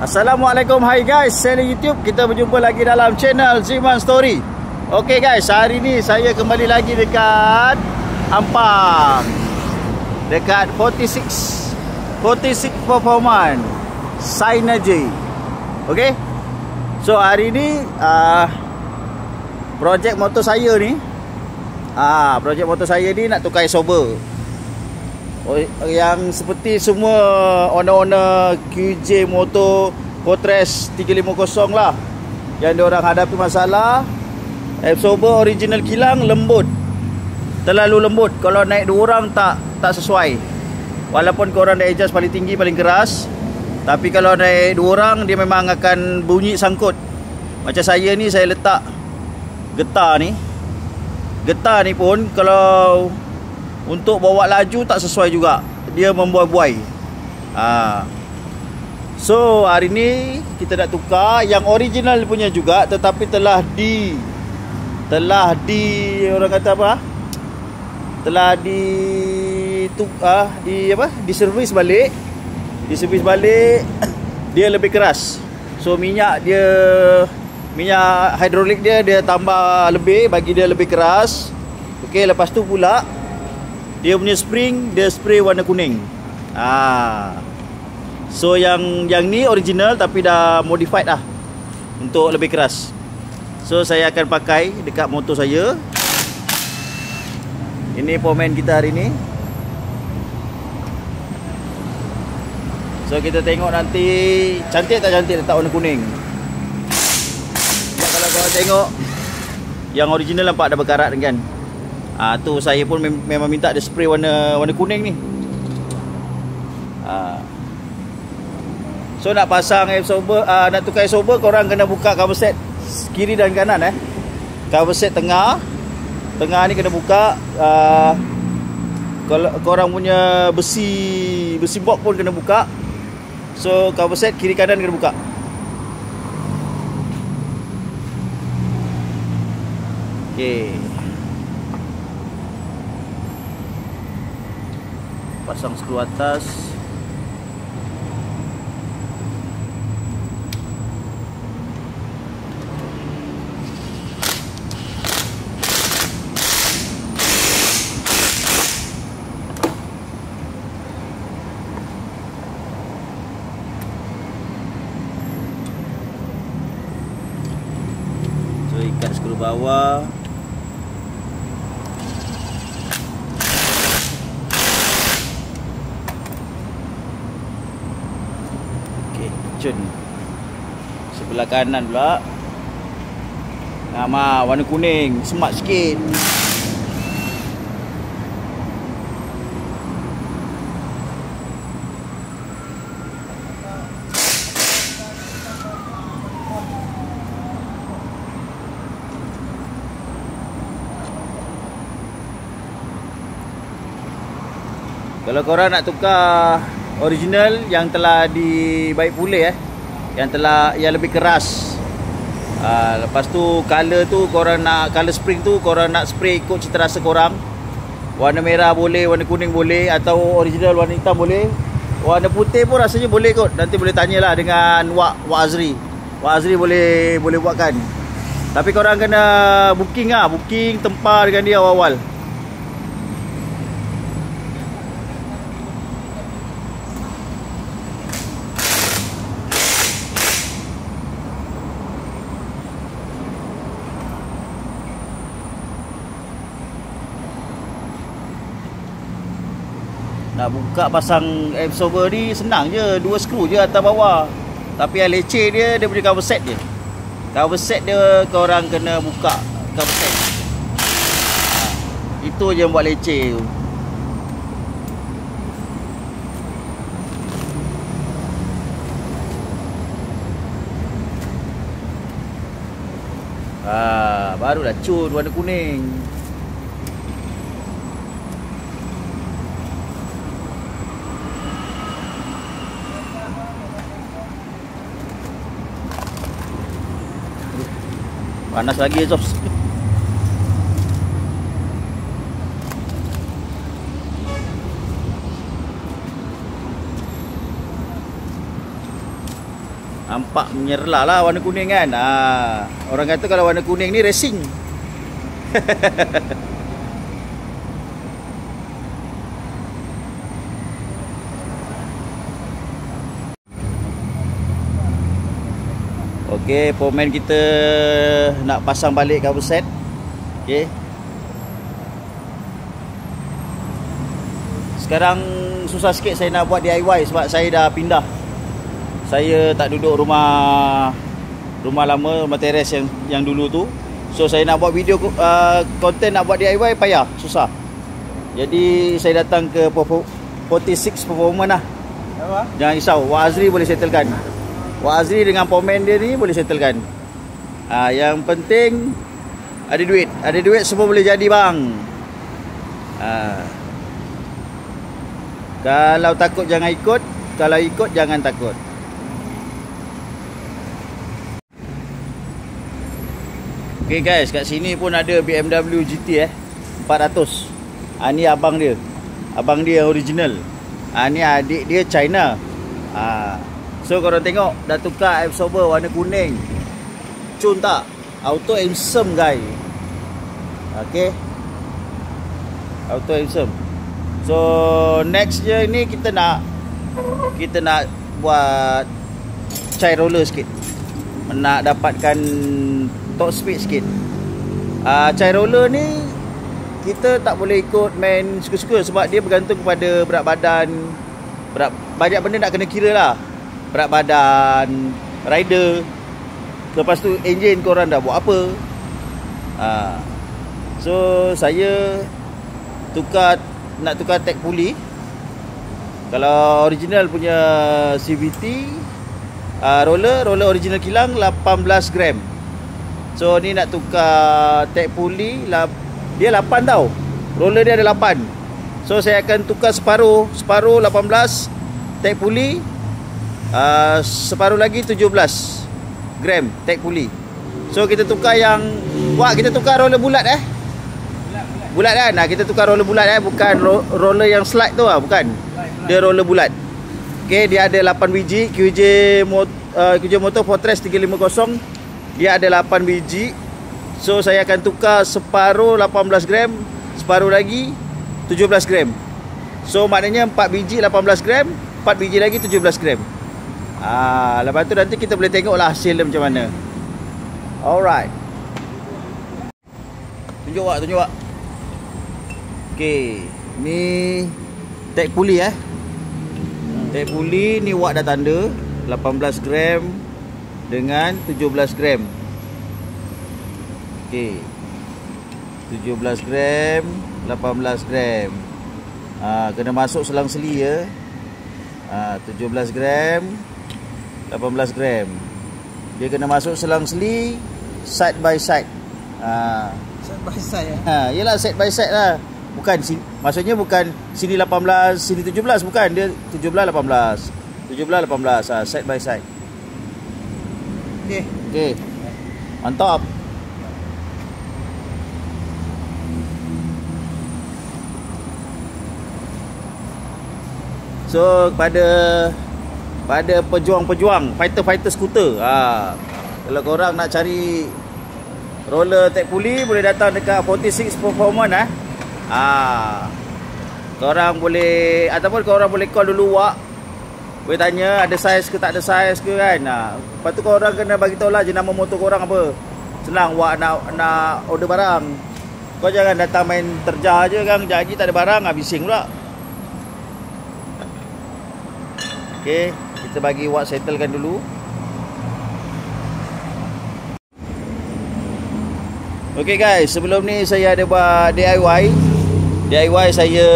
Assalamualaikum, hai guys, saya di YouTube. Kita berjumpa lagi dalam channel Ziman Story. Okey guys, hari ni saya kembali lagi dekat Ampang, dekat 46 Performance Synergy. Okey, so hari ni projek motor saya ni nak tukar absorber. Yang seperti semua owner-owner QJ motor Fortress 350 lah, yang diorang hadapi masalah absorber original kilang lembut, terlalu lembut. Kalau naik dua orang tak sesuai. Walaupun korang dah adjust paling tinggi paling keras, tapi kalau naik dua orang dia memang akan bunyi sangkut. Macam saya ni, saya letak getah ni pun kalau untuk bawa laju tak sesuai juga, dia membuai-buai. So hari ni kita nak tukar yang original punya juga, tetapi telah di orang kata apa? Telah di servis balik. Dia lebih keras. So minyak hidrolik dia tambah lebih, bagi dia lebih keras. Okey, lepas tu pula dia punya spring, dia spray warna kuning. So yang ni original tapi dah modified lah untuk lebih keras. So saya akan pakai dekat motor saya. Ini pomen kita hari ni. So kita tengok nanti cantik tak cantik letak warna kuning. Kalau korang tengok yang original nampak dah berkarat kan. Tu saya pun memang minta dia spray warna kuning ni. So nak pasang absorber, nak tukar absorber, korang kena buka cover set kiri dan kanan. Cover set tengah ni kena buka. Kalau korang punya besi box pun kena buka. So cover set kiri kanan kena buka. Okay, pasang skru atas. So ikat skru bawah. Sebelah kanan pula warna kuning, smart sikit. Kalau korang nak tukar original yang telah dibaik pulih, yang lebih keras, lepas tu color tu korang nak, color spring tu korang nak spray ikut cita rasa korang. Warna merah boleh, warna kuning boleh, atau original warna hitam boleh. Warna putih pun rasanya boleh kot. Nanti boleh tanyalah dengan Wak Azri. Wak Azri boleh buatkan. Tapi korang kena booking tempah dengan dia awal-awal. Nak buka pasang absorber ni senang je, 2 skru je atas bawah. Tapi yang leceh dia punya cover set dia. Cover set dia korang kena buka cover set. Itu je yang buat leceh tu. Barulah cun warna kuning. Panas lagi exhaust. Nampak menyerlah lah warna kuning kan. Orang kata kalau warna kuning ni racing. Okey, pomen kita nak pasang balik cover set. Okey. Sekarang susah sikit saya nak buat DIY sebab saya dah pindah. Saya tak duduk rumah lama, rumah teres yang dulu tu. So saya nak buat video konten nak buat DIY payah, susah. Jadi saya datang ke 46 Performance lah. Apa? Jangan risau, Wak Azri boleh settlekan. Wak Azri dengan pomen dia ni boleh settlekan. Yang penting ada duit. Ada duit semua boleh jadi bang. Kalau takut jangan ikut, kalau ikut jangan takut. Okay guys, kat sini pun ada BMW GT 400. Ni abang dia. Abang dia yang original. Ni adik dia China. So korang tengok dah tukar absorber warna kuning. Cun tak? Auto handsome guys. Okay, auto handsome. So next je ni kita nak buat chai roller sikit. Nak dapatkan top speed sikit. Chai roller ni kita tak boleh ikut main suka-suka sebab dia bergantung kepada berat badan. Banyak benda nak kena kira lah. Berat badan rider. Lepas tu enjin korang dah buat apa. So saya nak tukar tag puli. Kalau original punya CVT roller original kilang 18 gram. So ni nak tukar tag puli, dia 8 tau. Roller dia ada 8. So saya akan tukar separuh 18 tag puli, separuh lagi 17 gram tag puli. So kita tukar yang kita tukar roller bulat bulat kan. Kita tukar roller bulat bukan roller yang slide tu bukan. Dia roller bulat. Okey, dia ada 8 biji. QJ Motor Fortress 350. Dia ada 8 biji. So saya akan tukar separuh 18 gram, separuh lagi 17 gram. So maknanya 4 biji 18 gram, 4 biji lagi 17 gram. Lepas tu nanti kita boleh tengoklah hasil dia macam mana. Alright. Tunjuk Wak. Okey, ni tag puli Tag puli ni Wak dah tanda 18 gram dengan 17 gram. Okey. 17 gram, 18 gram. Kena masuk selang-seli ya. 17 gram, 18 gram. Dia kena masuk selang-seli side by side. Side by side Yalah side by side lah. Maksudnya bukan sini 18, sini 17, bukan. Dia 17 18. 17 18. Side by side. Okey. Mantap. So pada pejuang-pejuang, fighter skuter, kalau korang nak cari roller tag puli boleh datang dekat 46 Performance korang boleh, ataupun korang boleh call dulu Wak. Boleh tanya ada saiz ke tak ada saiz ke kan. Lepas tu korang kena bagi tahu lah jenama motor korang apa. Senang Wak nak order barang. Kau jangan datang main terjah je kan, kejap lagi tak ada barang, bising pula. Okey, kita bagi Wak settlekan dulu. Okey guys, sebelum ni saya ada buat DIY saya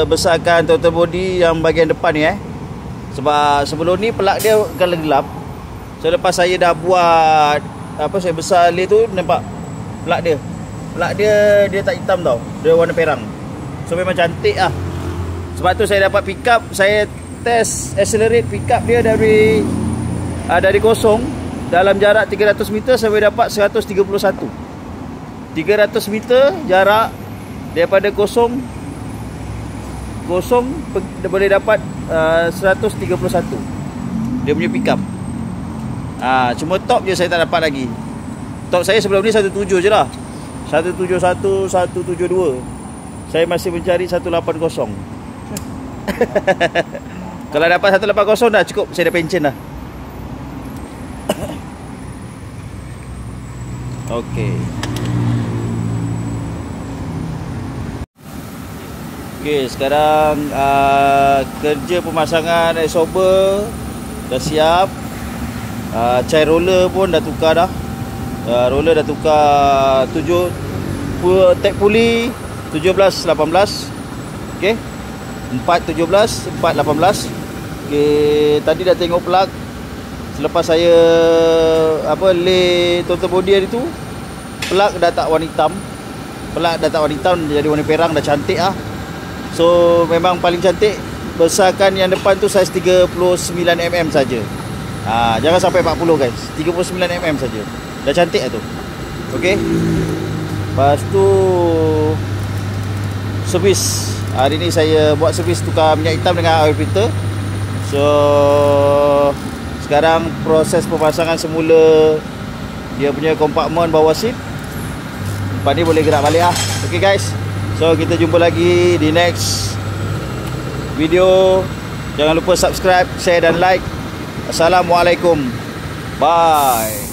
besarkan throttle body yang bahagian depan ni sebab sebelum ni pelak dia color gelap. So lepas saya dah buat saya besar lay tu, nampak pelak dia tak hitam tau, dia warna perang. So memang cantik lah. Sebab tu saya dapat pick up, saya test accelerate pick up dia dari kosong dalam jarak 300 meter sampai dapat 131. 300 meter jarak daripada kosong boleh dapat 131 dia punya pick up. Cuma top je saya tak dapat lagi. Top saya sebelum ni 17 je lah. 171, 172. Saya masih mencari 180. Kalau dapat 180 dah cukup, saya dah pencen dah. Okey. Okey, sekarang kerja pemasangan absorber dah siap. Cair roller pun dah tukar dah. Roller dah tukar 7 tag puli 17 18. Okey. 4 17 4 18. Okey, tadi dah tengok plug. Selepas saya lay total body hari tu, plug dah tak warna hitam. Plug dah tak warna hitam, jadi warna perang, dah cantik ah. So memang paling cantik. Besarkan yang depan tu saiz 39mm saja. Jangan sampai 40 guys. 39mm saja. Dah cantik lah tu. Okey. Lepas tu servis. Hari ni saya buat servis tukar minyak hitam dengan oil filter. So sekarang proses pemasangan semula dia punya kompartmen bawah seat. Lepas ni boleh gerak balik lah. Okey guys. So kita jumpa lagi di next video. Jangan lupa subscribe, share dan like. Assalamualaikum. Bye.